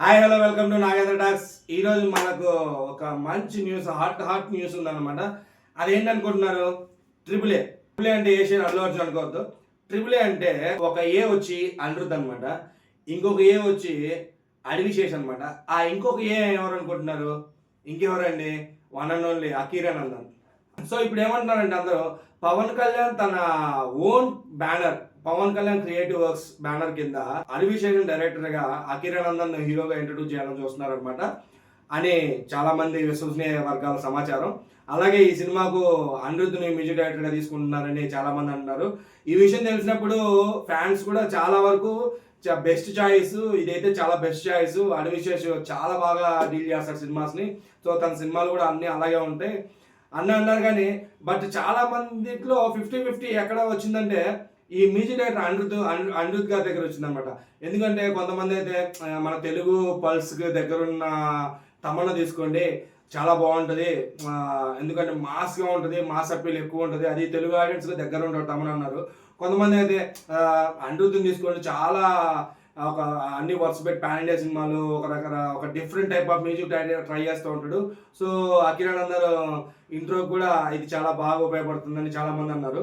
Hi hello welcome to Nagendra talks. ఈరోజు మనకు ఒక మంచి న్యూస్, హాట్ న్యూస్ ఉందన్నమాట. అదేంటనుకుంటున్నారు? ట్రిపుల్ ఏ అంటే ఏషియన్ అల్లు అర్జున్ అనుకోవద్దు. ట్రిపుల్ ఏ అంటే ఒక ఏ వచ్చి అనిరుద్ అనమాట, ఇంకొక ఏ వచ్చి అడివిశేష్ అనమాట. ఆ ఇంకొక ఏ ఎవరు అనుకుంటున్నారు? ఇంకెవరండి? One and only Akira Nandan. So ఇప్పుడు ఏమంటున్నారంటే అందరూ, పవన్ కళ్యాణ్ తన own banner, Pawan Kalyan creative works banner కింద అనివిశేషన్ డైరెక్టర్ గా అకిరానందన్ హీరోగా ఇంట్రడ్యూస్ చేయాలని చూస్తున్నారు అనమాట అని చాలా మంది విశ్వసనీయ వర్గాల సమాచారం. అలాగే ఈ సినిమాకు అనిరుద్ని మ్యూజిక్ డైరెక్టర్ గా తీసుకుంటున్నారని చాలా మంది అంటున్నారు. ఈ విషయం తెలిసినప్పుడు ఫ్యాన్స్ కూడా చాలా వరకు బెస్ట్ చాయిస్, ఇదైతే చాలా బెస్ట్ చాయిస్, అనివిశేష్ చాలా బాగా డీల్ చేస్తారు సినిమాస్ ని. సో తన సినిమాలు కూడా అన్ని అలాగే ఉంటాయి అన్నారు. కానీ బట్ చాలా మందిలో 50-50 ఎక్కడ వచ్చిందంటే ఈ మ్యూజిక్ డైరెక్టర్ అనిరుద్ గారి దగ్గర వచ్చిందనమాట. ఎందుకంటే కొంతమంది అయితే మన తెలుగు పల్స్కి దగ్గరున్న తమన్నా తీసుకోండి, చాలా బాగుంటుంది, ఎందుకంటే మాస్గా ఉంటుంది, మాస్ అప్పీల్ ఎక్కువ ఉంటుంది, అది తెలుగు ఆడియన్స్కి దగ్గర ఉంటాడు తమన్నా అన్నారు. కొంతమంది అయితే అనిరుద్ని తీసుకోండి, చాలా ఒక అన్ని వర్క్స్ పెట్టి పాన్ ఇండియా సినిమాలు, ఒక different type of music try చేస్తూ ఉంటాడు. సో అకిరానందన్ ఇంట్రో కూడా ఇది చాలా బాగా ఉపయోగపడుతుందని చాలా మంది అన్నారు.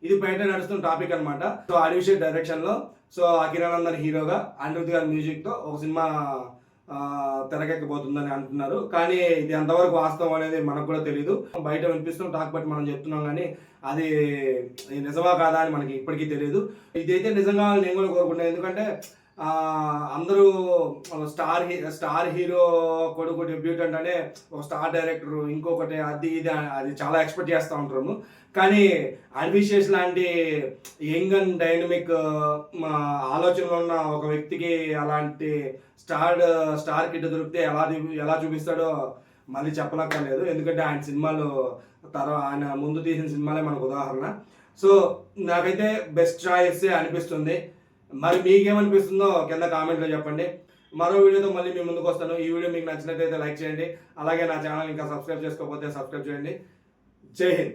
ఇది బయట నడుస్తున్న టాపిక్ అనమాట. సో అడివిశేష్ డైరెక్షన్ లో, సో అకిరానందన్ హీరోగా అనిరుద్ గారి మ్యూజిక్ తో ఒక సినిమా తెరకెక్కబోతుందని అంటున్నారు. కానీ ఇది ఎంతవరకు వాస్తవం అనేది మనకు కూడా తెలియదు. బయట వినిపిస్తున్న టాక్ బట్టి మనం చెప్తున్నాం, కానీ అది నిజమా కాదా అని మనకి ఇప్పటికీ తెలియదు. ఇదైతే నిజంగా నేను కూడా కోరుకుంటాను. ఎందుకంటే అందరూ స్టార్ హీరో కొడుకు డెబ్యూటెంట్ అనే ఒక స్టార్ డైరెక్టర్, ఇంకొకటి అది ఇది అది చాలా ఎక్స్పెక్ట్ చేస్తూ ఉంటాము. కానీ అనివిశేష్ లాంటి యంగ్ అండ్ డైనమిక్ ఆలోచనలో ఉన్న ఒక వ్యక్తికి అలాంటి స్టార్ కిట్ దొరికితే ఎలా చూపిస్తాడో మళ్ళీ చెప్పనక్కర్లేదు. ఎందుకంటే ఆయన సినిమాలు ఆయన ముందు తీసిన సినిమాలే మనకు ఉదాహరణ. సో నాకైతే బెస్ట్ చాయిస్ అనిపిస్తుంది. మరి మీకేమనిపిస్తుందో కింద కామెంట్లో చెప్పండి. మరో వీడియోతో మళ్ళీ మీ ముందుకు వస్తాను. ఈ వీడియో మీకు నచ్చినట్లయితే లైక్ చేయండి. అలాగే నా ఛానల్ ఇంకా సబ్స్క్రైబ్ చేసుకోకపోతే సబ్స్క్రైబ్ చేయండి. జై హింద్.